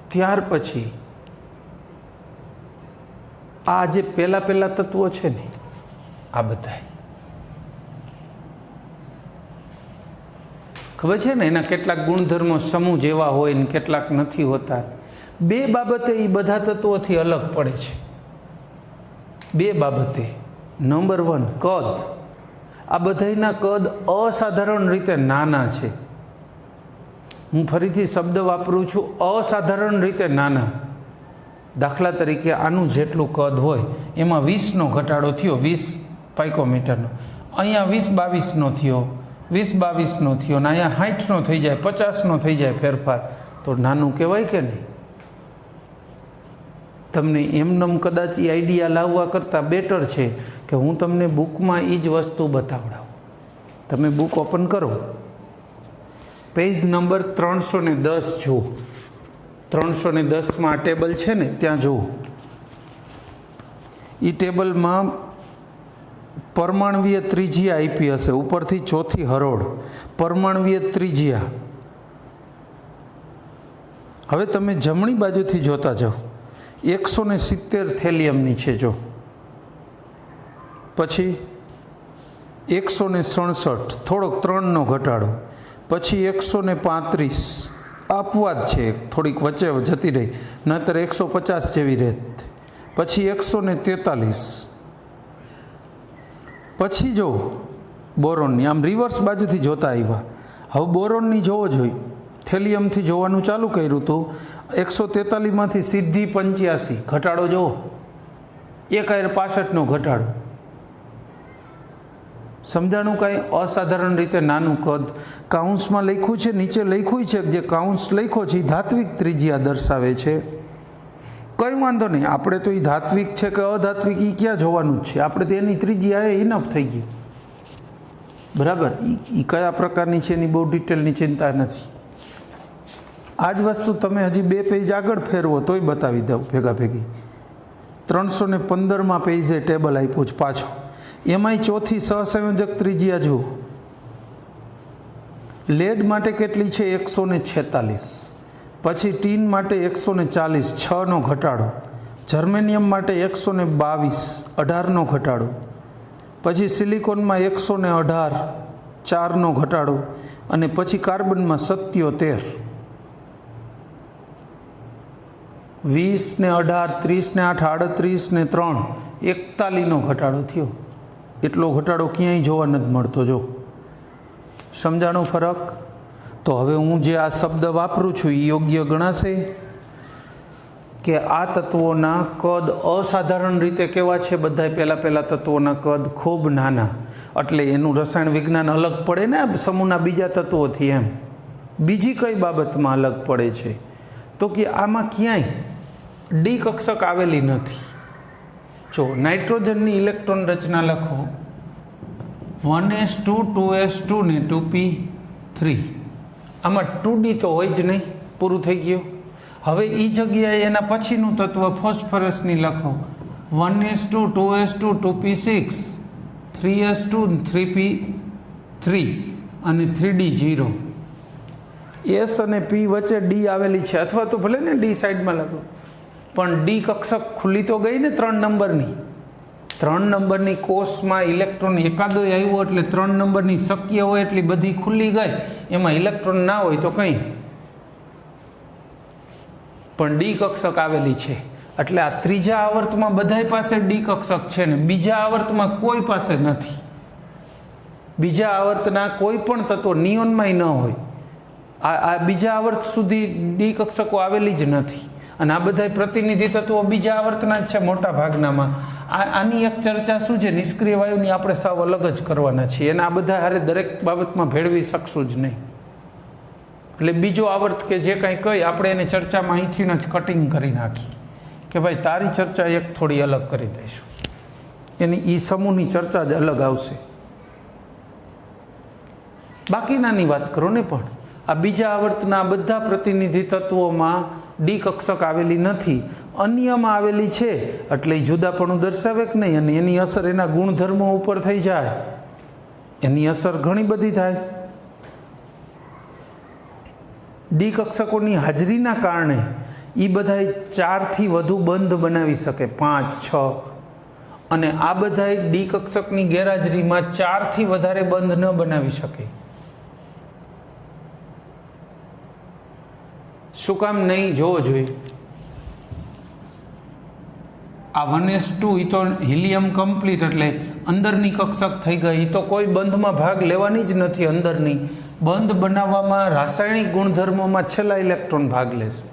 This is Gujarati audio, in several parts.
ત્યાર પછી આ જે પહેલા તત્વો છે ને આ બધા ખબર છે ને, એના કેટલાક ગુણધર્મો સમૂહ જેવા હોય ને કેટલાક નથી હોતા. બે બાબતે એ બધા તત્વોથી અલગ પડે છે. બે બાબતે. નંબર 1 કદ. આ બધાના કદ અસાધારણ રીતે નાના છે. હું ફરીથી શબ્દ વાપરું છું, અસાધારણ રીતે નાના. દાખલા તરીકે આનું જેટલું કદ હોય એમાં 20નો ઘટાડો થયો, 20 પાઇકોમીટરનો. અહીંયા 20-22નો થયો, 20-22નો થયો, ને અહીંયા 60નો થઈ જાય, 50નો થઈ જાય ફેરફાર, તો નાનું કહેવાય કે નહીં? તમને એમનેમ કદાચ એ આઈડિયા લાવવા કરતાં બેટર છે કે હું તમને બુકમાં એ જ વસ્તુ બતાવડાવું. તમે બુક ઓપન કરો, પેજ નંબર 310 જુઓ. 310માં આ ટેબલ છે ને, ત્યાં જુઓ. એ ટેબલમાં પરમાણવીય ત્રિજ્યા આપી હશે, ઉપરથી ચોથી હરોળ પરમાણવીય ત્રિજ્યા. હવે તમે જમણી બાજુથી જોતા જાઓ, 170 થેલિયમની છે જો, પછી 167, થોડોક 3નો ઘટાડો, પછી 135 અપવાદ છે, થોડીક વચ્ચે જતી રહી, નહીતર 150 જેવી રહેત, પછી 143, પછી જો બોરોનની આમ રિવર્સ બાજુથી જોતા આવ્યા. હવે બોરોનની જોવો જોઈએ, થેલિયમથી જોવાનું ચાલુ કર્યું હતું, 143માંથી સીધી 85 ઘટાડો જુઓ, 165નો ઘટાડો. સમજાણું? કાંઈ અસાધારણ રીતે નાનું કદ. કાઉન્સમાં લખ્યું છે, નીચે લખ્યું છે, જે કાઉન્સ લખ્યો છે એ ધાત્વિક ત્રિજ્યા દર્શાવે છે. કંઈ વાંધો નહીં, આપણે તો એ ધાત્વિક છે કે અધાત્વિક એ ક્યાં જોવાનું જ છે, આપણે તો એની ત્રિજ્યા એ ઇનફ થઈ ગઈ, બરાબર. એ કયા પ્રકારની છે એની બહુ ડિટેલની ચિંતા નથી. આ જ વસ્તુ તમે હજી 2 પેજ આગળ ફેરવો તોય બતાવી દઉં ભેગા ભેગી. 315માં પેજે ટેબલ આપ્યું છે પાછું, એમાંય ચોથી સહસંયોજક ત્રિજ્યા જુઓ. લેડ માટે કેટલી છે? 146. પછી ટીન માટે 140, 6નો ઘટાડો. જર્મેનિયમ માટે 122, 18નો ઘટાડો. પછી સિલિકોનમાં 118, 4નો ઘટાડો. અને પછી કાર્બનમાં 77, 20 ને 18, 30 ને 8, 38 ને 3, 41નો ઘટાડો થયો. એટલો ઘટાડો ક્યાંય જોવા નથી મળતો. જો સમજાણો ફરક? તો હવે હું જે આ શબ્દ વાપરું છું એ યોગ્ય ગણાશે કે આ તત્વોના કદ અસાધારણ રીતે કેવા છે? બધા પહેલા તત્વોના કદ ખૂબ નાના, એટલે એનું રસાયણ વિજ્ઞાન અલગ પડે ને સમૂહના બીજા તત્વોથી. એમ બીજી કઈ બાબતમાં અલગ પડે છે? તો કે આમાં ક્યાંય ડી કક્ષક આવેલી નથી. જો નાઇટ્રોજનની ઇલેક્ટ્રોન રચના લખો, 1s2, 2s2 ને 2p3. આમાં 2d તો હોય જ નહીં, પૂરું થઈ ગયું. હવે એ જગ્યાએ એના પછીનું તત્વ ફોસ્ફરસની લખો, 1s2, 2s2, 2p6, 3s2, 3p3 અને 3d 0. એસ અને પી વચ્ચે ડી આવેલી છે, અથવા તો ભલે ને ડી સાઈડમાં લખો, પણ ડી કક્ષક ખુલ્લી તો ગઈ ને 3 નંબરની. 3 નંબરની કોષમાં ઇલેક્ટ્રોન એકાદો આવ્યો એટલે 3 નંબરની શક્ય હોય એટલી બધી ખુલ્લી ગઈ, એમાં ઇલેક્ટ્રોન ના હોય તો કંઈ. પણ ડી કક્ષક આવેલી છે, એટલે આ ત્રીજા આવર્તમાં બધાય પાસે ડી કક્ષક છે ને બીજા આવર્તમાં કોઈ પાસે નથી. બીજા આવર્તના કોઈ પણ તત્વો નિયોનમાંય ન હોય, આ બીજા આવર્ત સુધી ડી કક્ષકો આવેલી જ નથી. અને આ બધા પ્રતિનિધિ તત્વો બીજા આવર્તના જ છે મોટા ભાગનામાં. આની એક ચર્ચા શું છે, નિષ્ક્રિય વાયુની આપણે સાવ અલગ જ કરવાના છીએ, અને આ બધા હારે દરેક બાબતમાં ભેળવી શકશું જ નહીં. એટલે બીજો આવર્ત કે જે કાંઈ કહી આપણે એની ચર્ચામાં અહીંથી જ કટિંગ કરી નાખી કે ભાઈ તારી ચર્ચા એક થોડી અલગ કરી દઈશું, એની એ સમૂહની ચર્ચા જ અલગ આવશે. બાકીનાની વાત કરો ને, પણ આ બીજા આવર્તના બધા પ્રતિનિધિ તત્વોમાં ડી કક્ષક આવેલી નથી, અન્યમાં આવેલી છે, એટલે એ જુદાપણું દર્શાવે કે નહીં, અને એની અસર એના ગુણધર્મો ઉપર થઈ જાય, એની અસર ઘણી બધી થાય. ડી કક્ષકોની હાજરીના કારણે એ બધાય 4 થી વધુ બંધ બનાવી શકે, 5, 6, અને આ બધાય ડી કક્ષકની ગેરહાજરીમાં 4 થી વધારે બંધ ન બનાવી શકે. શું કામ નહીં? જોવો જોઈએ. આ 1s2 એ તો હિલિયમ કમ્પ્લીટ એટલે અંદરની કક્ષક થઈ ગઈ. એ તો કોઈ બંધમાં ભાગ લેવાની જ નથી. અંદરની બંધ બનાવવામાં રાસાયણિક ગુણધર્મોમાં છેલ્લા ઇલેક્ટ્રોન ભાગ લેશે.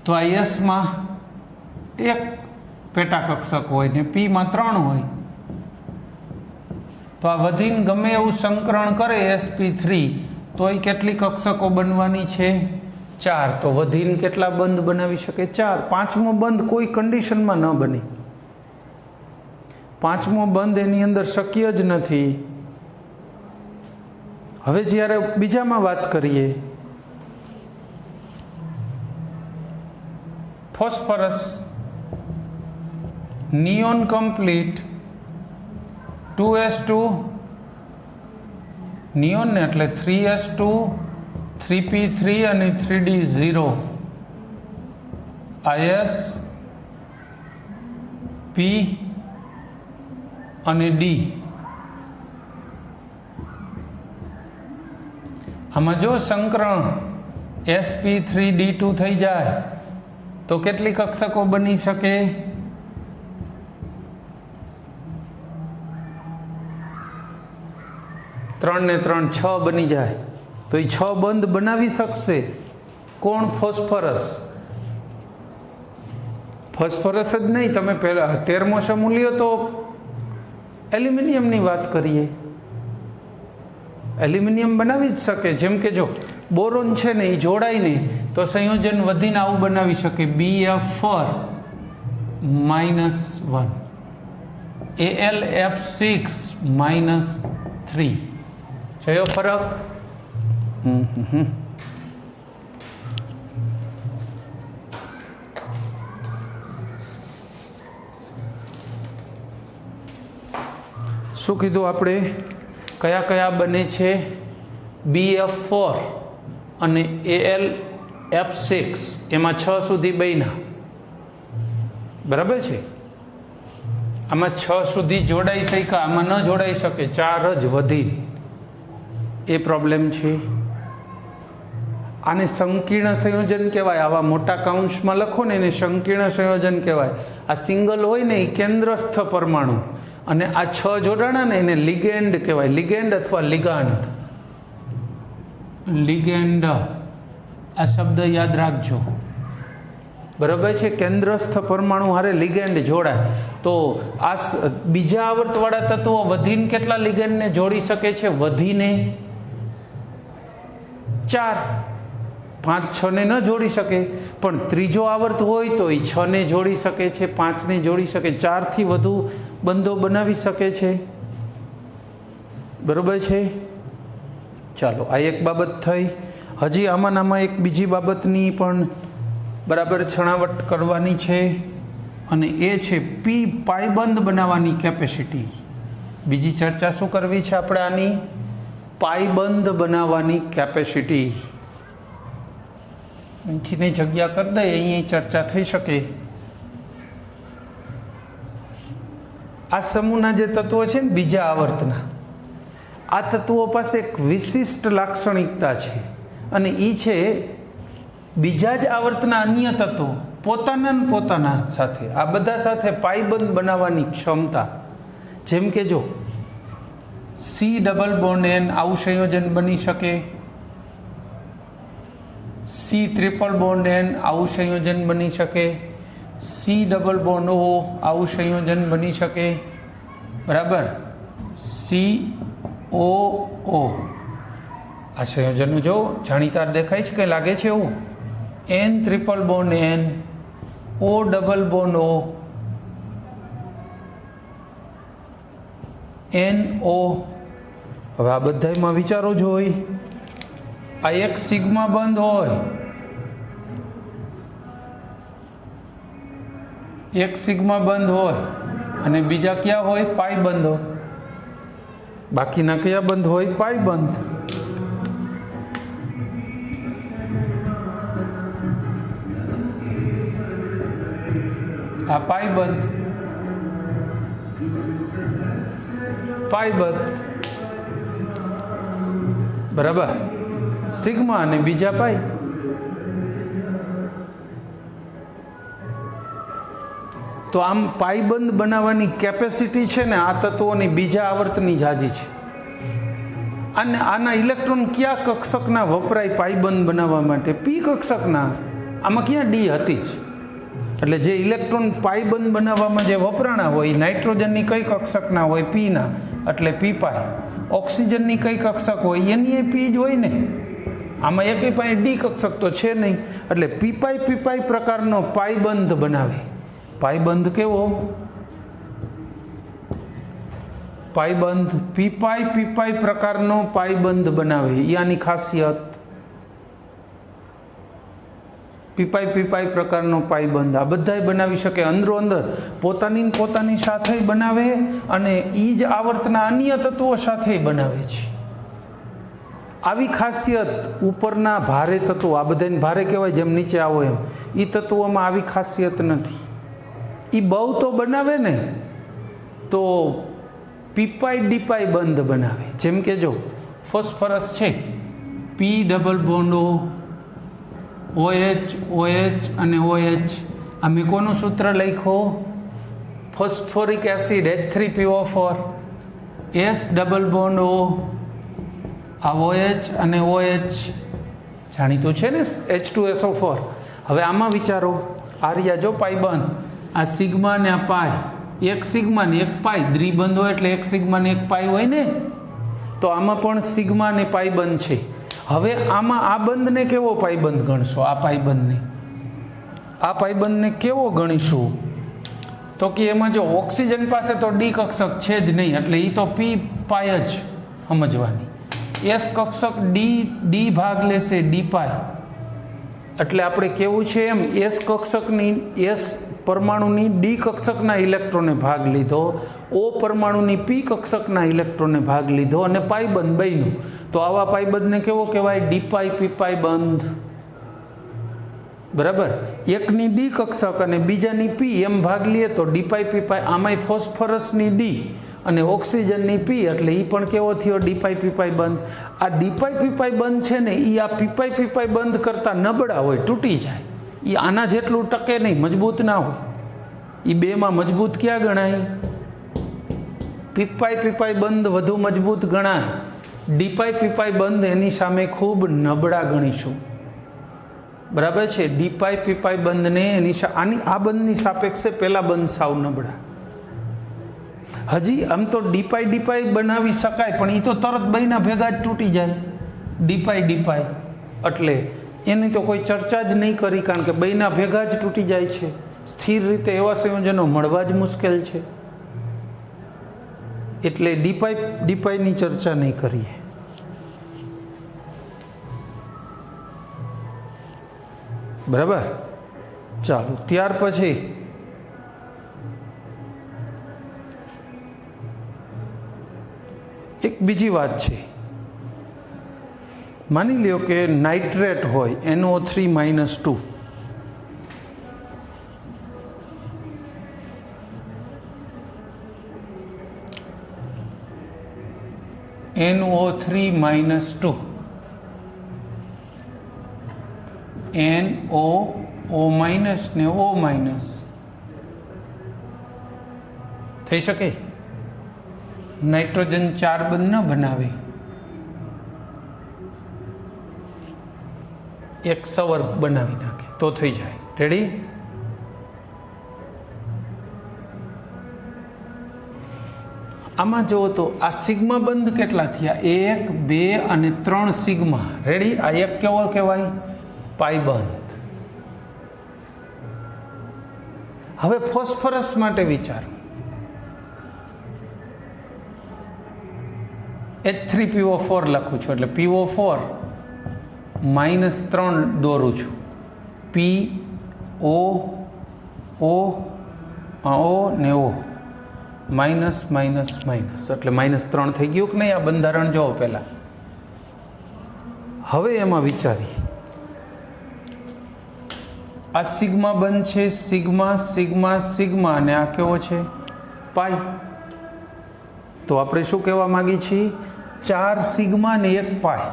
તો આ એસમાં એક પેટા કક્ષક હોય ને પીમાં 3 હોય. તો આ વધીને ગમે એવું સંકરણ કરે sp3 તો એ કેટલી કક્ષકો બનવાની છે? 4. તો વધીને કેટલા બંધ બનાવી શકે? 4. 5મો બંધ કોઈ કન્ડિશનમાં ન બને. 5મો બંધ એની અંદર શક્ય જ નથી. હવે જ્યારે બીજામાં વાત કરીએ, phosphorus neon complete 2s2 neon ને એટલે 3s2 3p3 અને 3d0 is p અને d. આમાં જો સંકરણ sp3d2 થઈ જાય તો કેટલી કક્ષકો બની શકે? 3 ને 3 6 બની જાય. તો એ 6 બંધ બનાવી શકશે કોણ? ફોસ્ફરસ. ફોસ્ફરસ જ નહીં, તમે પહેલા 13મો સમૂહ લ્યો તો એલ્યુમિનિયમની વાત કરીએ. એલ્યુમિનિયમ બનાવી જ શકે. જેમ કે જો બોરોન છે ને એ જોડાય ને તો સંયોજન વધીને આવું બનાવી શકે, BF4 -1 AlF6 -3. જોયો ફરક? શું કીધું આપણે? કયા કયા બને છે? BF4 અને AlF6 એમાં 6 સુધી બન્યા. બરાબર છે? આમાં 6 સુધી જોડાઈ શક્યા, આમાં ન જોડાઈ શકે, 4 જ વધી. એ પ્રોબ્લેમ છે. આને સંકીર્ણ સંયોજન કહેવાય. આવા મોટા કાઉન્સમાં લખો ને એને સંકીર્ણ સંયોજન કહેવાય. આ સિંગલ હોય ને એ કેન્દ્રસ્થ પરમાણુ, અને આ 6 જોડાણા ને એને લિગેન્ડ કહેવાય. લિગેન્ડ અથવા લિગાન્ડ. લિગેન્ડ આ શબ્દ યાદ રાખજો. બરાબર છે? કેન્દ્રસ્થ પરમાણુ હારે લિગેન્ડ જોડાય. તો આ બીજા આવર્તવાળા તત્વો વધીને કેટલા લિગેન્ડને જોડી શકે છે? વધીને 4. 5, 6 ને ન જોડી શકે, પણ ત્રીજો આવર્ત હોય તો એ 6 ને જોડી શકે છે, 5 ને જોડી શકે, 4 થી વધુ બંધો બનાવી શકે છે. બરાબર છે? ચાલો, આ એક બાબત થઈ. હજી આમાં એક બીજી બાબતની પણ બરાબર છણાવટ કરવાની છે, અને એ છે પી પાયબંધ બનાવવાની કેપેસિટી. બીજી ચર્ચા શું કરવી છે આપણે? આની પાયબંધ બનાવવાની કેપેસિટી. અહીંથી જગ્યા કરી દઈએ, અહીં ચર્ચા થઈ શકે. આ સમૂહના જે તત્વો છે ને બીજા આવર્તના, આ તત્વો પાસે એક વિશિષ્ટ લાક્ષણિકતા છે, અને એ છે બીજા જ આવર્તના અન્ય તત્વો પોતાના સાથે, આ બધા સાથે પાયબંધ બનાવવાની ક્ષમતા. જેમ કે જો C ડબલ બોન્ડ N આવું સંયોજન બની શકે, C ટ્રિપલ બોન્ડ N આવું સંયોજન બની શકે, C ડબલ બોન્ડ O આવું સંયોજન બની શકે. બરાબર? COO આ સંયોજન જો જાણીતા દેખાય છે, કંઈ લાગે છે એવું? N triple bond N, O double bond O, NO. હવે આ બધામાં વિચારો જોઈ. આ એક સિગ્મા બંધ હોય, એક સિગ્મા બંધ હોય, અને બીજા ક્યાં હોય? પાય બંધ હોય. બાકીના કયા બંધ હોય? પાય બંધ. આ પાયબંધ બરાબર, સિગ્મા અને બીજા પાઈ. તો આમ પાયબંધ બનાવવાની કેપેસિટી છે ને આ તત્વોની બીજા આવર્તની જાજી છે. અને આના ઇલેક્ટ્રોન કયા કક્ષકના વપરાય પાયબંધ બનાવવા માટે? પી કક્ષકના. આમાં ક્યાં ડી હતી જ. એટલે જે ઇલેક્ટ્રોન પાયબંધ બનાવવામાં જે વપરાણા હોય નાઇટ્રોજનની કઈ કક્ષકના હોય? પીના, એટલે પી પાય. ઓક્સિજનની કઈ કક્ષક હોય? એની એ પી જ હોય ને. આમાં એકેય પાસે ડી કક્ષક તો છે નહીં. એટલે પીપાઈ પ્રકારનો પાયબંધ બનાવે. પાયબંધ કેવો? પાયબંધ પીપાઈ પ્રકારનો પાયબંધ બનાવે. આની ખાસિયત પીપાઈ પ્રકારનો પાયબંધ આ બધાય બનાવી શકે. અંદરો અંદર પોતાની સાથે બનાવે અને એ જ આવર્તના અન્ય તત્વો સાથે બનાવે છે. આવી ખાસિયત ઉપરના ભારે તત્વો, આ બધાને ભારે કહેવાય જેમ નીચે આવો એમ, એ તત્વોમાં આવી ખાસિયત નથી. એ બહુ તો બનાવે ને તો પીપાઈ ડીપાઈ બંધ બનાવે. જેમ કે જો ફોસ્ફરસ છે, પી ડબલ બોન્ડ OH અને OH. આ મેં કોનું સૂત્ર લખ્યું? Phosphoric acid H3PO4, S double bond O, આ OH અને OH જાણીતું છે ને, H2SO4. હવે આમાં વિચારો, આર્યા જો પાયબંધ, આ સિગ્મા ને આ પાય, એક સિગ્મા ને એક પાય, દ્વિબંધ હોય એટલે એક સિગ્મા ને એક પાય હોય ને. તો આમાં પણ સિગ્મા ને પાય બંધ છે. હવે આમાં આ બંધને કેવો પાયબંધ ગણશો? આ પાયબંધને કેવો ગણીશું? તો કે એમાં જો ઓક્સિજન પાસે તો ડી કક્ષક છે જ નહીં, એટલે એ તો પી પાય જ સમજવાની. એસ કક્ષક ડી ભાગ લેશે ડી પાય. એટલે આપણે કેવું છે એમ, એસ કક્ષકની એસ પરમાણુની ડી કક્ષકના ઇલેક્ટ્રોને ભાગ લીધો, ઓ પરમાણુની પી કક્ષકના ઇલેક્ટ્રોને ભાગ લીધો અને પાયબંધ બન્યું. તો આવા પાયબંધને કેવો કહેવાય? ડીપાઈ પીપાઈ બંધ. બરાબર. એકની ડી કક્ષક અને બીજાની પી એમ ભાગ લઈએ તો ડીપાઈ પીપાઈ. આમાંય ફોસ્ફરસની ડી અને ઓક્સિજનની પી, એટલે એ પણ કેવો થયો? ડીપાઈ પીપાઈ બંધ. આ ડીપાઈ પીપાઈ બંધ છે ને એ આ પીપાઈ પીપાઈ બંધ કરતાં નબળા હોય, તૂટી જાય. એ આના જેટલું ટકે નહીં, મજબૂત ના હોય. એ બેમાં મજબૂત ક્યાં ગણાય? પીપાઈ બંધ વધુ મજબૂત ગણાય. ડીપાઈ પીપાઈ બંધ એની સામે ખૂબ નબળા ગણીશું. બરાબર છે. ડીપાઈ પીપાઈ બંધને આની આ બંધની સાપેક્ષે પેલા બંધ સાવ નબળા. હજી આમ તો ડીપાઈ બનાવી શકાય, પણ એ તો તરત બેયના ભેગા જ તૂટી જાય. ડીપાઈ એટલે એની તો કોઈ ચર્ચા જ નહીં કરી, કારણ કે બેયના ભેગા જ તૂટી જાય છે. સ્થિર રીતે એવા સંયોજનો મળવા જ મુશ્કેલ છે. એટલે ડીપાઈની ચર્ચા નહીં કરીએ. બરાબર. ચાલો, ત્યાર પછી એક બીજી વાત છે. માની લ્યો કે નાઇટ્રેટ હોય NO3-2, NO3-2, NO માઇનસ ને O માઇનસ થઈ શકે. નાઇટ્રોજન 4 બંધ ન બનાવે, એક સવર્ગ બનાવી નાખે તો થઈ જાય. રેડી? આમાં જુઓ તો આ સિગ્મા બંધ કેટલા થયા? 1, 2 અને 3 સિગ્મા. રેડી? આ એક કેવો કહેવાય? પાયબંધ. હવે ફોસ્ફરસ માટે વિચારો. H3PO4 લખું છું, એટલે PO4 -3 દોરું છું. PO ને O માઇનસ એટલે -3 થઈ ગયું કે નહીં? આ બંધારણ જોવો પહેલા. હવે એમાં વિચારી, આ સિગ્મા બંધ છે, સિગ્મા સિગ્મા સિગ્મા, અને આ કેવો છે પાઈ. તો આપણે શું કહેવા માંગીએ છીએ? 4 સિગ્મા ને 1 પાઈ.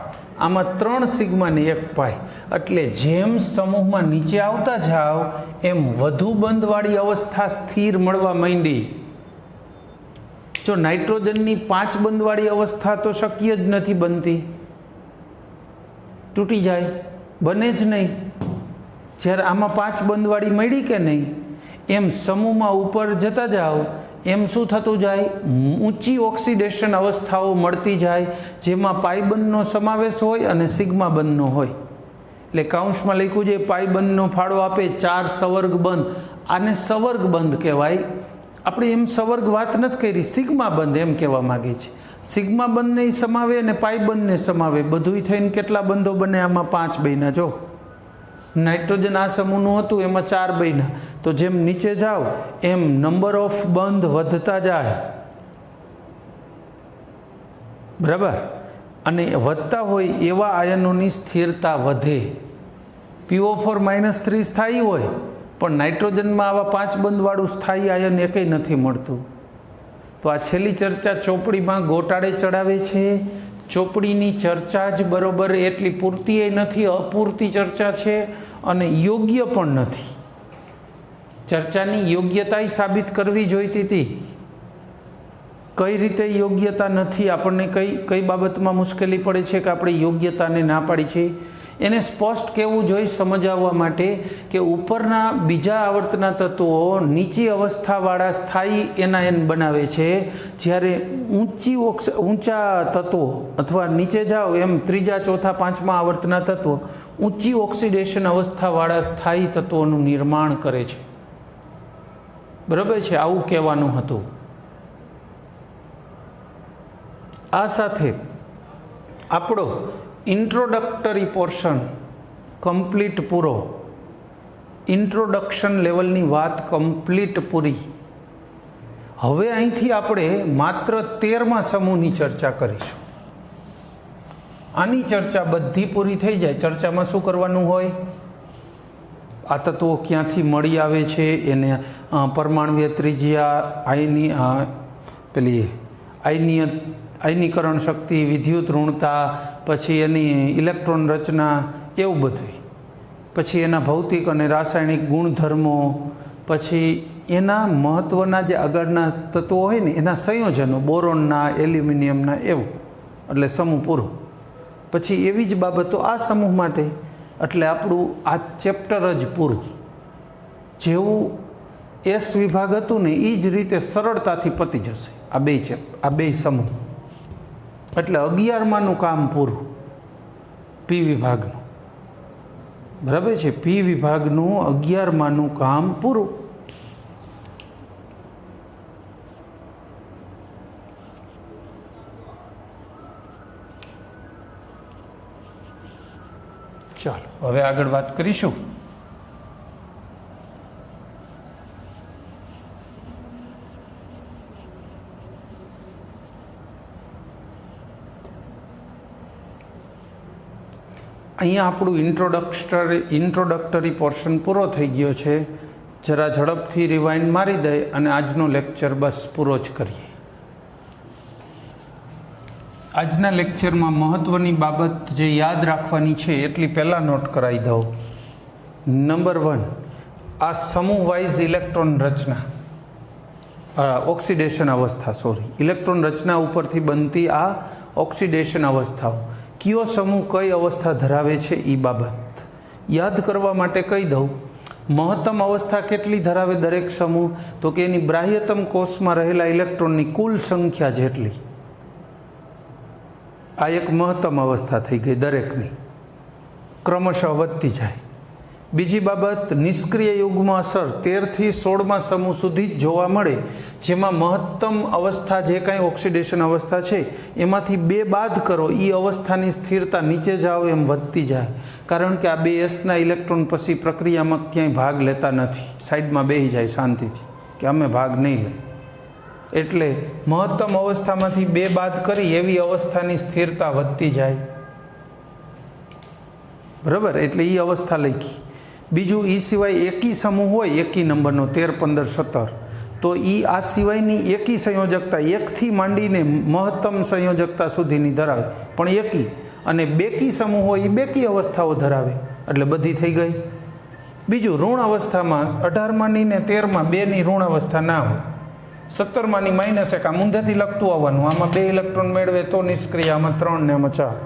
આમાં 3 સિગ્મા ને 1 પાઈ. એટલે જેમ સમૂહમાં નીચે આવતા જાઓ એમ વધુ બંધવાળી અવસ્થા સ્થિર મળવા માંડી. જો નાઇટ્રોજનની 5 બંધવાળી અવસ્થા તો શક્ય જ નથી બનતી, તૂટી જાય, બને જ નહીં. જ્યારે આમાં 5 બંધવાળી મળી કે નહીં, એમ સમૂહમાં ઉપર જતા જાઓ એમ શું થતું જાય? ઊંચી ઓક્સિડેશન અવસ્થાઓ મળતી જાય, જેમાં પાઈ બંધનો સમાવેશ હોય અને સિગ્મા બંધનો હોય. એટલે કાઉન્સમાં લખ્યું છે પાઈ બંધનો ફાળો આપે 4 સવર્ગ બંધ. આને સવર્ગ બંધ કહેવાય. આપણે એમ સવર્ગ વાત નથી કરી, સિગ્મા બંધ એમ કહેવા માગીએ છીએ. સિગ્મા બંધને સમાવે અને પાઈ બંધને સમાવે, બધુંય થઈને કેટલા બંધો બને? આમાં 5 બન્યા. જો નાઇટ્રોજન આ સમૂહનું હતું, એમાં 4 બન્યા. તો જેમ નીચે જાઓ એમ નંબર ઓફ બંધ વધતા જાય, બરાબર. અને વધતા હોય એવા આયનોની સ્થિરતા વધે. PO4 -3 સ્થાયી હોય, પણ નાઇટ્રોજનમાં આવા 5 બંધવાળું સ્થાયી આયન એકેય નથી મળતું. તો આ છેલ્લી ચર્ચા ચોપડીમાં ગોટાળે ચડાવે છે. ચોપડીની ચર્ચા જ બરોબર એટલી પૂરતી નથી, અપૂરતી ચર્ચા છે અને યોગ્ય પણ નથી. ચર્ચાની યોગ્યતા સાબિત કરવી જોઈતી હતી. કઈ રીતે યોગ્યતા નથી? આપણને કઈ બાબતમાં મુશ્કેલી પડે છે કે આપણે યોગ્યતાને ના પાડી છે? એને સ્પષ્ટ કહેવું જોઈએ સમજાવવા માટે કે ઉપરના બીજા આવર્તના તત્વો નીચી અવસ્થાવાળા સ્થાયી એનાયન બનાવે છે, જ્યારે ઊંચા તત્વો અથવા નીચે જાઓ એમ ત્રીજા ચોથા પાંચમા આવર્તના તત્વો ઊંચી ઓક્સિડેશન અવસ્થાવાળા સ્થાયી તત્વોનું નિર્માણ કરે છે. બરાબર છે? આવું કહેવાનું હતું. આ સાથે આપણો ઇન્ટ્રોડક્ટરી પોર્શન કમ્પ્લીટ પૂરો. ઇન્ટ્રોડક્શન લેવલની વાત કમ્પ્લીટ પૂરી. હવે અહીંથી આપણે માત્ર 13મા સમૂહની ચર્ચા કરીશું. આની ચર્ચા બધી પૂરી થઈ જાય. ચર્ચામાં શું કરવાનું હોય? આ તત્વો ક્યાંથી મળી આવે છે, એને પરમાણુય ત્રિજ્યા, આયનીકરણ શક્તિ, વિદ્યુત ઋણતા, પછી એની ઇલેક્ટ્રોન રચના, એવું બધું. પછી એના ભૌતિક અને રાસાયણિક ગુણધર્મો, પછી એના મહત્ત્વના જે આગળના તત્વો હોય ને એના સંયોજનો, બોરોનના, એલ્યુમિનિયમના, એવું. એટલે સમૂહ પૂરો. પછી એવી જ બાબતો આ સમૂહ માટે. એટલે આપણું આ ચેપ્ટર જ પૂરું. જેવું એસ વિભાગ હતું ને એ જ રીતે સરળતાથી પતી જશે આ બે સમૂહ. એટલે 11માનું કામ પૂરું પી વિભાગનું. બરાબર છે? પી વિભાગનું 11માનું કામ પૂરું. ચાલો હવે આગળ વાત કરીશું. અહીંયા આપણું ઇન્ટ્રોડક્ટરી પોર્શન પૂરો થઈ ગયો છે. જરા ઝડપથી રિવાઇન્ડ મારી દઈએ અને આજનો લેક્ચર બસ પૂરો જ કરીએ. આજના લેક્ચરમાં મહત્ત્વની બાબત જે યાદ રાખવાની છે એટલી પહેલાં નોટ કરાવી દઉં. નંબર 1, આ સમૂહ વાઇઝ ઇલેક્ટ્રોન રચના, ઓક્સિડેશન અવસ્થા, ઇલેક્ટ્રોન રચના ઉપરથી બનતી આ ઓક્સિડેશન અવસ્થાઓ, કયો સમૂહ કઈ અવસ્થા ધરાવે છે એ બાબત યાદ કરવા માટે કહી દઉં. મહત્તમ અવસ્થા કેટલી ધરાવે દરેક સમૂહ? તો કે એની બાહ્યતમ કોષમાં રહેલા ઇલેક્ટ્રોનની કુલ સંખ્યા જેટલી. આ એક મહત્તમ અવસ્થા થઈ ગઈ દરેકની, ક્રમશઃ વધતી જાય. બીજી બાબત, નિષ્ક્રિય યુગ્મ અસર 13થી 16મા સમૂહ સુધી જ જોવા મળે, જેમાં મહત્તમ અવસ્થા જે કાંઈ ઓક્સિડેશન અવસ્થા છે એમાંથી 2 બાદ કરો, એ અવસ્થાની સ્થિરતા નીચે જાઓ એમ વધતી જાય. કારણ કે આ 2 એસના ઇલેક્ટ્રોન પછી પ્રક્રિયામાં ક્યાંય ભાગ લેતા નથી, સાઈડમાં બેસી જાય શાંતિથી કે અમે ભાગ નહીં લઈએ. એટલે મહત્તમ અવસ્થામાંથી 2 બાદ કરી એવી અવસ્થાની સ્થિરતા વધતી જાય. બરાબર? એટલે એ અવસ્થા લખી. બીજું એ સિવાય એકી સમૂહ હોય એકી નંબરનો 13, 15, 17 તો એ આ સિવાયની એકી સંયોજકતા એકથી માંડીને મહત્તમ સંયોજકતા સુધીની ધરાવે પણ એકી, અને બેકી સમૂહ હોય એ બેકી અવસ્થાઓ ધરાવે એટલે બધી થઈ ગઈ. બીજું ઋણ અવસ્થામાં 18માંની ને 13માં બેની ઋણ અવસ્થા ના હોય. 17માંની -1 આ મૂંધેથી લખતું આવવાનું, આમાં 2 ઇલેક્ટ્રોન મેળવે તો નિષ્ક્રિય, આમાં 3 ને આમાં 4.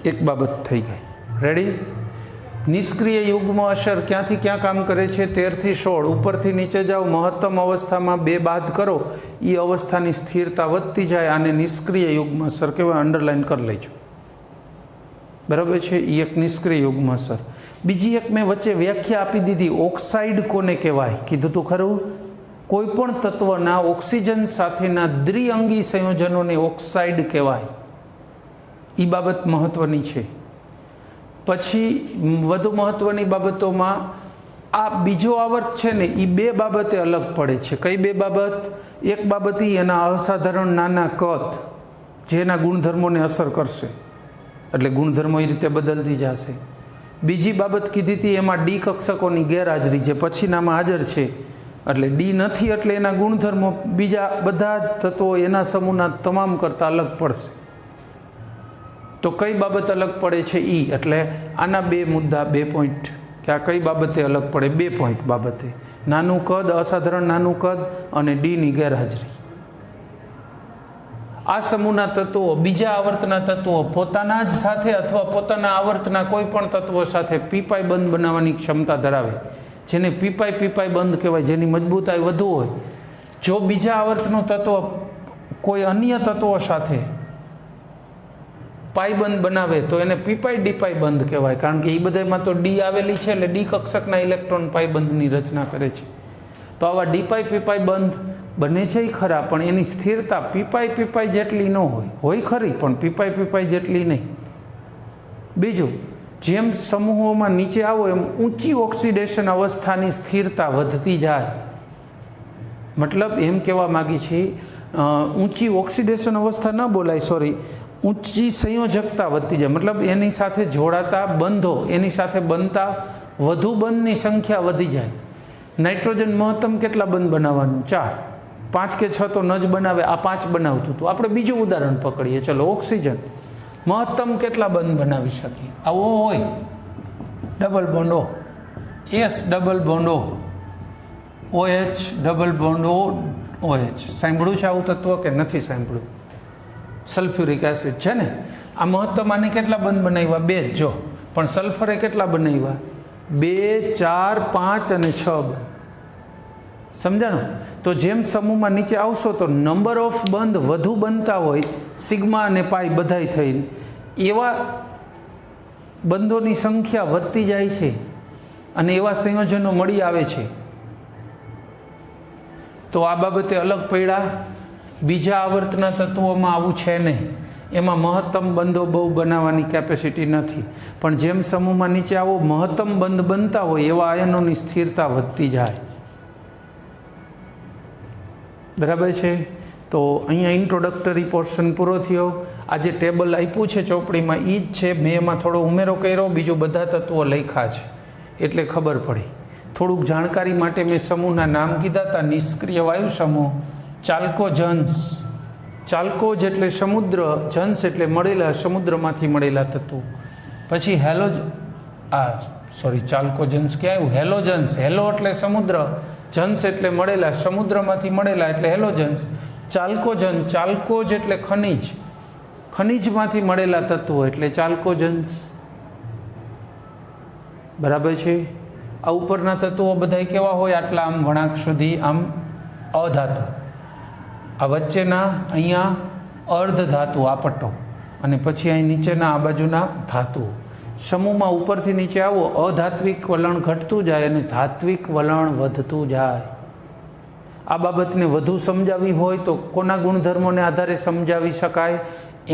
એક બાબત થઈ ગઈ. રેડી. નિષ્ક્રિય યુગ્મ અસર ક્યાંથી ક્યાં કામ કરે છે? 13 થી 16 ઉપરથી નીચે જાઓ, મહત્તમ અવસ્થામાં 2 બાદ કરો, એ અવસ્થાની સ્થિરતા વધતી જાય. આને નિષ્ક્રિય યુગ્મ અસર કહેવાય. અંડરલાઈન કરી લેજો. બરાબર છે. એ એક નિષ્ક્રિય યુગ્મ અસર. બીજી એક મેં વચ્ચે વ્યાખ્યા આપી દીધી, ઓક્સાઇડ કોને કહેવાય કીધું તું ખરું? કોઈ પણ તત્વના ઓક્સિજન સાથેના દ્વિઅંગી સંયોજનોને ઓક્સાઇડ કહેવાય. એ બાબત મહત્વની છે. પછી વધુ મહત્વની બાબતોમાં આ બીજો આવર્ત છે ને એ 2 બાબતે અલગ પડે છે. કઈ 2 બાબત? એક બાબત એના અસાધારણ નાના કદ જેના ગુણધર્મોને અસર કરશે, એટલે ગુણધર્મો એ રીતે બદલતી જશે. બીજી બાબત કીધી હતી એમાં ડી કક્ષકોની ગેરહાજરી, જે પછીનામાં હાજર છે, એટલે ડી નથી એટલે એના ગુણધર્મો બીજા બધા જ તત્વો એના સમૂહના તમામ કરતાં અલગ પડશે. તો કઈ બાબત અલગ પડે છે? એટલે આના 2 મુદ્દા, 2 પોઈન્ટ કે આ કઈ બાબતે અલગ પડે? 2 પોઈન્ટ બાબતે. નાનું કદ, અસાધારણ નાનું કદ અને ડીની ગેરહાજરી. આ સમૂહના તત્વો બીજા આવર્તના તત્વો પોતાના જ સાથે અથવા પોતાના આવર્તના કોઈ પણ તત્વો સાથે પીપાઈ બંધ બનાવવાની ક્ષમતા ધરાવે, જેને પીપાઈ બંધ કહેવાય, જેની મજબૂતાઈ વધુ હોય. જો બીજા આવર્તનું તત્વ કોઈ અન્ય તત્વો સાથે પાઈબંધ બનાવે તો એને પીપાઈ ડીપાઈ બંધ કહેવાય, કારણ કે એ બધામાં તો ડી આવેલી છે એટલે ડી કક્ષકના ઇલેક્ટ્રોન પાઈબંધની રચના કરે છે. તો આવા ડીપાઈ પીપાઈ બંધ બને છે એ ખરા, પણ એની સ્થિરતા પીપાઈ જેટલી ન હોય ખરી, પણ પીપાઈ જેટલી નહીં. બીજું, જેમ સમૂહોમાં નીચે આવો એમ ઊંચી ઓક્સિડેશન અવસ્થાની સ્થિરતા વધતી જાય. મતલબ એમ કહેવા માગી છે, ઊંચી ઓક્સિડેશન અવસ્થા ન બોલાય, સોરી, ઊંચી સંયોજકતા વધતી જાય. મતલબ એની સાથે જોડાતા બંધો, એની સાથે બનતા વધુ બંધની સંખ્યા વધી જાય. નાઇટ્રોજન મહત્તમ કેટલા બંધ બનાવવાનું? 4, 5 કે 6 તો ન જ બનાવે, આ 5 બનાવતું હતું. આપણે બીજું ઉદાહરણ પકડીએ. ચલો, ઓક્સિજન મહત્તમ કેટલા બંધ બનાવી શકીએ? આવો હોય double bond O, S double bond O, OH double bond OH. સાંભળ્યું છે આવું તત્વ કે નથી સાંભળ્યું? સલ્ફ્યુરિક એસિડ છે ને, આ મહત્તમ આને કેટલા બંધ બનાવ્યા? 2 જો, પણ સલ્ફરે કેટલા બનાવ્યા? 2, 4, 5 અને 6 બંધ. સમજાણું? તો જેમ સમૂહમાં નીચે આવશો તો નંબર ઓફ બંધ વધુ બનતા હોય, સિગ્મા અને પાઈ બધાય થઈને, એવા બંધોની સંખ્યા વધતી જાય છે અને એવા સંયોજનો મળી આવે છે. તો આ બાબતે અલગ પડ્યા. બીજા આવર્તના તત્વોમાં આવું છે નહીં, એમાં મહત્તમ બંધો બહુ બનાવવાની કેપેસિટી નથી, પણ જેમ સમૂહમાં નીચે આવો મહત્તમ બંધ બનતા હોય એવા આયનોની સ્થિરતા વધતી જાય. બરાબર છે? તો અહીંયા ઇન્ટ્રોડક્ટરી પોર્શન પૂરો થયો. આ જે ટેબલ આપ્યું છે ચોપડીમાં એ જ છે, મેં એમાં થોડો ઉમેરો કર્યો, બીજું બધા તત્વો લખ્યા છે એટલે ખબર પડી. થોડુંક જાણકારી માટે મેં સમૂહના નામ કીધા હતા. નિષ્ક્રિય વાયુ સમૂહ, ચાલ્કોજન્સ. ચાલ્કોજ એટલે સમુદ્ર, જન્સ એટલે મળેલા, સમુદ્રમાંથી મળેલા તત્વો. પછી ચાલ્કોજન્સ ક્યાં આવ્યું? હેલોજન્સ. હેલો એટલે સમુદ્ર, જન્સ એટલે મળેલા, સમુદ્રમાંથી મળેલા એટલે હેલોજન્સ. ચાલ્કોજન, ચાલ્કોજ એટલે ખનિજ, ખનિજમાંથી મળેલા તત્વો એટલે ચાલ્કોજન્સ. બરાબર છે? આ ઉપરના તત્વો બધા કેવા હોય? આટલા આમ વળાંક સુધી આમ અધાતુ, આ વચ્ચેના અહીંયા અર્ધ ધાતુ, આ પટ્ટો, અને પછી અહીં નીચેના આ બાજુના ધાતુ. સમૂહમાં ઉપરથી નીચે આવો, અધાત્વિક વલણ ઘટતું જાય અને ધાત્વિક વલણ વધતું જાય. આ બાબતને વધુ સમજાવી હોય તો કોના ગુણધર્મોને આધારે સમજાવી શકાય?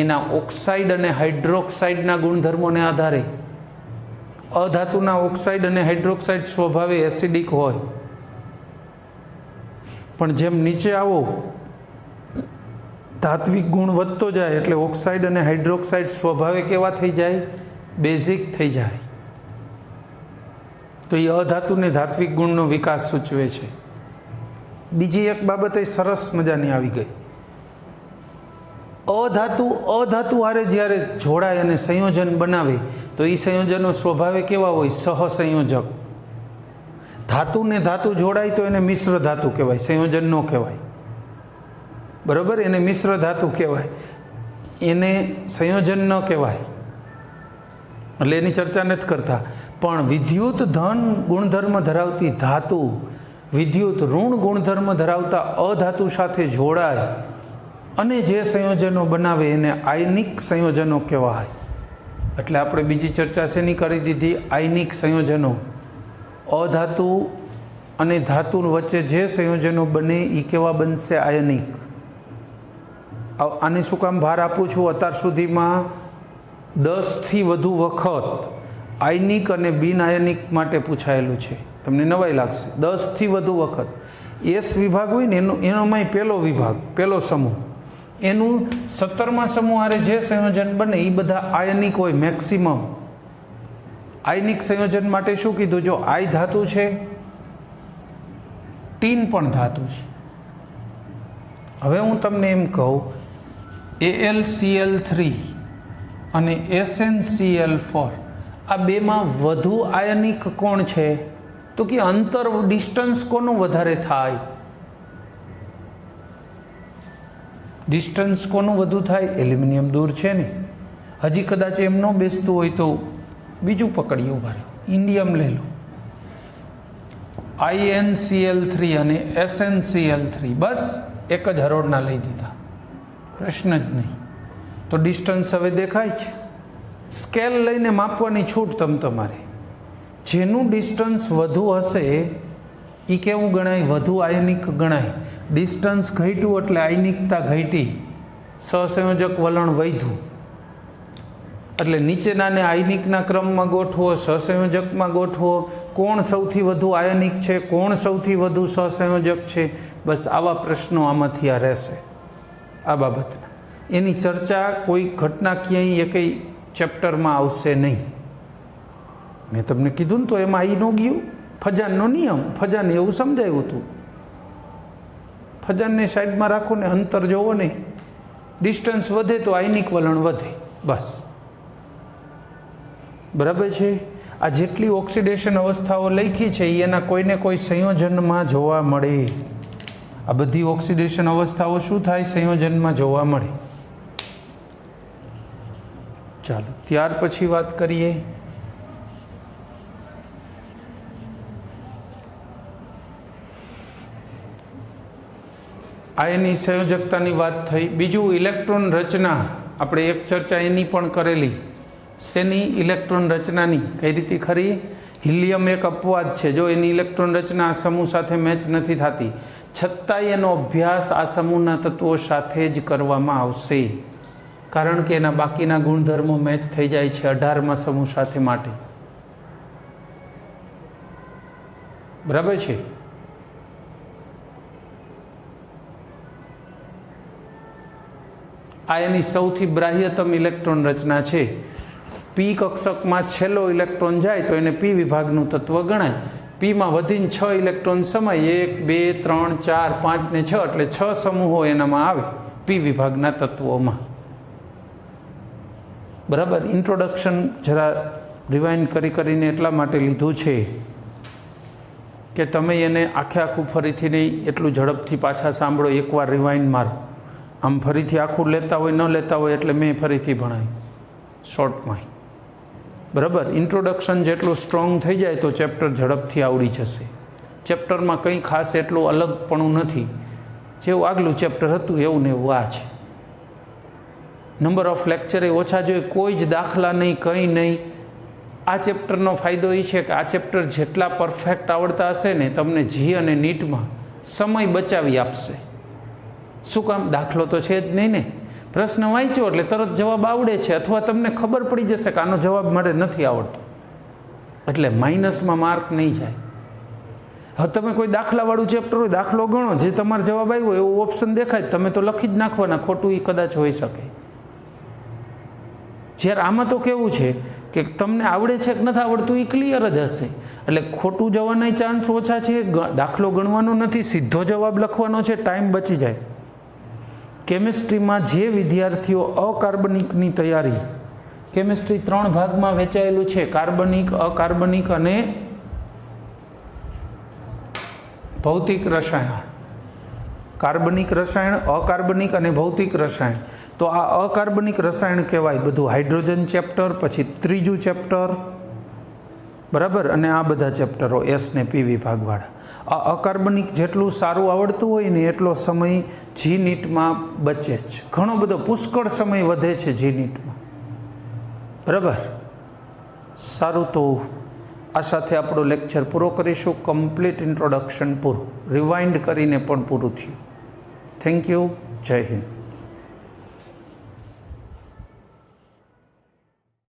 એના ઓક્સાઇડ અને હાઇડ્રોક્સાઇડના ગુણધર્મોને આધારે. અધાતુના ઓક્સાઇડ અને હાઇડ્રોક્સાઇડ સ્વભાવે એસિડિક હોય, પણ જેમ નીચે આવો ધાત્વિક ગુણ વધતો જાય એટલે ઓક્સાઇડ અને હાઇડ્રોક્સાઇડ સ્વભાવે કેવા થઈ જાય? બેઝિક થઈ જાય. તો એ અધાતુને ધાત્વિક ગુણનો વિકાસ સૂચવે છે. બીજી એક બાબત એ સરસ મજાની આવી ગઈ. અધાતુ હારે જ્યારે જોડાય અને સંયોજન બનાવે તો એ સંયોજનો સ્વભાવે કેવા હોય? સહસંયોજક. ધાતુ ને ધાતુ જોડાય તો એને મિશ્ર ધાતુ કહેવાય, સંયોજન ન કહેવાય. બરાબર? એને મિશ્ર ધાતુ કહેવાય, એને સંયોજન ન કહેવાય. એટલે એની ચર્ચા નથી કરતા. પણ વિદ્યુત ધન ગુણધર્મ ધરાવતી ધાતુ વિદ્યુત ઋણ ગુણધર્મ ધરાવતા અધાતુ સાથે જોડાય અને જે સંયોજનો બનાવે એને આયનિક સંયોજનો કહેવાય. એટલે આપણે બીજી ચર્ચા શેની કરી દીધી? આયનિક સંયોજનો. અધાતુ અને ધાતુ વચ્ચે જે સંયોજનો બને એ કેવા બનશે? આયનિક. આને શું કામ ભાર આપું છું? અત્યાર સુધીમાં 10થી વધુ વખત આયનિક અને બિન આયનિક માટે પૂછાયેલું છે. તમને નવાઈ લાગશે. 10થી વધુ વખત. એસ વિભાગ હોય ને એનોમાં પહેલો વિભાગ, પહેલો સમૂહ, એનું 17મા સમૂહ હારે જે સંયોજન બને એ બધા આયનિક હોય મેક્સિમમ. આયનિક સંયોજન માટે શું કીધું? જો આય ધાતુ છે, ટીન પણ ધાતુ છે. હવે હું તમને એમ કહું, AlCl3 અને SnCl4 આ બેમાં વધુ આયનિક કોણ છે? તો કે અંતર ડિસ્ટન્સ કોનું વધારે થાય? ડિસ્ટન્સ કોનું વધુ થાય? એલ્યુમિનિયમ દૂર છે ને. હજી કદાચ એમ ન બેસતું હોય તો બીજું પકડીએ, ઉભા રહ્યો, ઇન્ડિયમ લઈ લો. InCl3 અને SnCl3 બસ એક જ હરોળના લઈ દીધા, પ્રશ્ન જ નહીં. તો ડિસ્ટન્સ હવે દેખાય છે. સ્કેલ લઈને માપવાની છૂટ તમારે. જેનું ડિસ્ટન્સ વધુ હશે એ કેવું ગણાય? વધુ આયનિક ગણાય. ડિસ્ટન્સ ઘટ્યું એટલે આયનિકતા ઘટી, સહસંયોજક વલણ વધ્યું. એટલે નીચેનાને આયનિકના ક્રમમાં ગોઠવો, સહસંયોજકમાં ગોઠવો. કોણ સૌથી વધુ આયનિક છે, કોણ સૌથી વધુ સહસંયોજક છે, બસ આવા પ્રશ્નો આમાંથી આ રહેશે. આ બાબતના એની ચર્ચા કોઈ ઘટના ક્યાંય એકઈ ચેપ્ટરમાં આવશે નહીં. મેં તમને કીધું ને તો એમાં આવી ન ગયું. ફજાનનો નિયમ, ફજાને એવું સમજાયું હતું. ફજાનને સાઈડમાં રાખો ને, અંતર જોવો ને, ડિસ્ટન્સ વધે તો આયનિક વલણ વધે, બસ. બરાબર છે? આ જેટલી ઓક્સિડેશન અવસ્થાઓ લખી છે એના કોઈને કોઈ સંયોજનમાં જોવા મળે. આ બધી ઓક્સિડેશન અવસ્થાઓ શું થાય? સંયોજનમાં જોવા મળે. ચાલો ત્યાર પછી વાત કરીએ આયનની સંયોજકતાની વાત થઈ. બીજું ઇલેક્ટ્રોન રચના. આપણે એક ચર્ચા એની પણ કરેલી. શેની? ઇલેક્ટ્રોન રચનાની. કઈ રીતે ખરી? હિલિયમ એક અપવાદ છે. જો એની ઇલેક્ટ્રોન રચના આ સમૂહ સાથે મેચ નથી થતી, છતાંય એનો અભ્યાસ આ સમૂહના તત્વો સાથે જ કરવામાં આવશે, કારણ કે એના બાકીના ગુણધર્મો મેચ થઈ જાય છે 18મા સમૂહ સાથે માટે. બરાબર છે? આ એની સૌથી બ્રાહ્યતમ ઇલેક્ટ્રોન રચના છે. પી કક્ષકમાં છેલ્લો ઇલેક્ટ્રોન જાય તો એને પી વિભાગનું તત્વ ગણાય. પીમાં વધીને 6 ઇલેક્ટ્રોન સમાય, 1 2 3 4 5 ને 6, એટલે 6 સમૂહો એનામાં આવે પી વિભાગના તત્વોમાં. બરાબર? ઇન્ટ્રોડક્શન જરા રિવાઇન્ડ કરીને એટલા માટે લીધું છે કે તમે એને આખું ફરીથી નહીં, એટલું ઝડપથી પાછા સાંભળો, એકવાર રિવાઇન્ડ મારો. આમ ફરીથી આખું લેતા હોય ન લેતા હોય એટલે મેં ફરીથી ભણાવ્યું શોર્ટમાં. બરાબર? ઇન્ટ્રોડક્શન જેટલું સ્ટ્રોંગ થઈ જાય તો ચેપ્ટર ઝડપથી આવડી જશે. ચેપ્ટરમાં કંઈ ખાસ એટલું અલગપણું નથી. જેવું આગલું ચેપ્ટર હતું એવું ને એવું આ છે. નંબર ઓફ લેક્ચર એ ઓછા જોઈએ, કોઈ જ દાખલા નહીં, કંઈ નહીં. આ ચેપ્ટરનો ફાયદો એ છે કે આ ચેપ્ટર જેટલા પરફેક્ટ આવડતા હશે ને, તમને જી અને નીટમાં સમય બચાવી આપશે. શું કામ? દાખલો તો છે જ નહીં ને. પ્રશ્ન વાંચ્યો એટલે તરત જવાબ આવડે છે, અથવા તમને ખબર પડી જશે કે આનો જવાબ મારે નથી આવડતો, એટલે માઇનસમાં માર્ક નહીં જાય. હવે તમે કોઈ દાખલાવાળું ચેપ્ટર હોય, દાખલો ગણો, જે તમારો જવાબ આવ્યો એવો ઓપ્શન દેખાય, તમે તો લખી જ નાખવાના. ખોટું એ કદાચ હોઈ શકે. જ્યારે આમાં તો કેવું છે કે તમને આવડે છે કે નથી આવડતું એ ક્લિયર જ હશે. એટલે ખોટું જવાના ચાન્સ ઓછા છે, દાખલો ગણવાનો નથી, સીધો જવાબ લખવાનો છે, ટાઈમ બચી જાય. કેમિસ્ટ્રીમાં જે વિદ્યાર્થીઓ અકાર્બનિકની તૈયારી, કેમિસ્ટ્રી 3 ભાગમાં વહેંચાયેલું છે, કાર્બનિક, અકાર્બનિક અને ભૌતિક રસાયણ. કાર્બનિક રસાયણ, અકાર્બનિક અને ભૌતિક રસાયણ. તો આ અકાર્બનિક રસાયણ કહેવાય બધું, હાઇડ્રોજન ચેપ્ટર, પછી ત્રીજું ચેપ્ટર, બરાબર, અને આ બધા ચેપ્ટરો એસ ને પી વિભાગવાળા. આ અકાર્બનિક જેટલું સારું આવડતું હોય ને એટલો સમય જી નીટમાં બચે જ, ઘણો બધો પુષ્કળ સમય વધે છે જી નીટમાં, બરાબર. સારું, તો આ સાથે આપણો લેક્ચર પૂરો કરીશું. કમ્પ્લીટ ઇન્ટ્રોડક્શન પૂરું, રિવાઇન્ડ કરીને પણ પૂરું થયું. Thank you. જય હિન્દ.